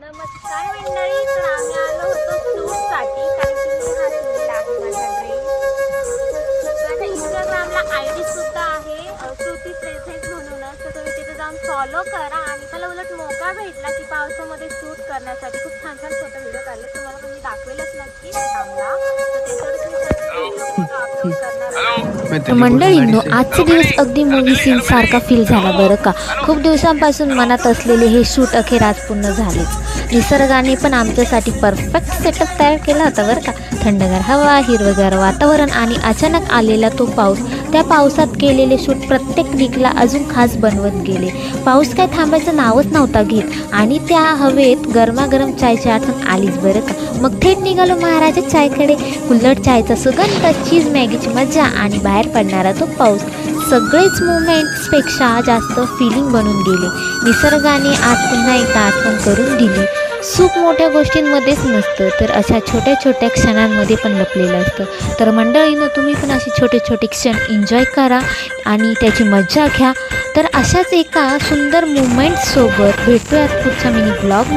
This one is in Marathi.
नमस्कार मंडळी, तर आम्ही आलो होतो शूटसाठी कारण की मी हा शिवलेला आहे माझा ड्रेस. माझ्या इंस्टाग्रामला आयडी सुद्धा आहे श्रुती प्रेझेंट म्हणूनच, तर तुम्ही तिथे जाऊन फॉलो करा. आणि मला उलट मोका भेटला की पावसामध्ये शूट करण्यासाठी खूप छान छान फोटो व्हिडिओ काढले. तुम्हाला पण मी दाखवेलच नक्की थांबला, तर त्याच्यावरच मी व्हिडिओ फोटो अपलोड करणार आहे. मंडळींनो, आजचे दिवस अगदी मूवी सीन सारखा फील झाला बरं का. खूप दिवसांपासून मनात असलेले हे शूट अखेर आज पूर्ण झालेच. निसर्गाने पण आमच्यासाठी परफेक्ट सेटअप तयार केला होता बरं का. थंडगार हवा, हिरवगार वातावरण आणि अचानक आलेला तो पाऊस. त्या पावसात केलेले शूट प्रत्येक क्लिकला अजून खास बनवत गेले. पाऊस काय थांबायचं नावच नव्हता घेत आणि त्या हवेत गरमागरम चायची आठवण आलीच बरं का. मग थेट निघालो महाराजा चायकडे. कुल्हड चायचा सुगंध, चीज मॅगीची मजा आणि बाहेर पडणारा तो पाऊस, सगळेच मोमेंट्सपेक्षा जास्त फिलिंग बनून गेले. निसर्गाने आज पुन्हा एकदा आठवण करून दिली. सुख मोठ्या गोष्टींमध्येच नसतं, तर अशा छोट्या छोट्या क्षणांमध्ये पण लपलेलं असतं. तर मंडळीनं, तुम्ही पण असे छोटे छोटे क्षण एन्जॉय करा आणि त्याची मजा घ्या. तर अशाच एका सुंदर मुमेंट्ससोबत भेटूयात पुढच्या मिनी ब्लॉग.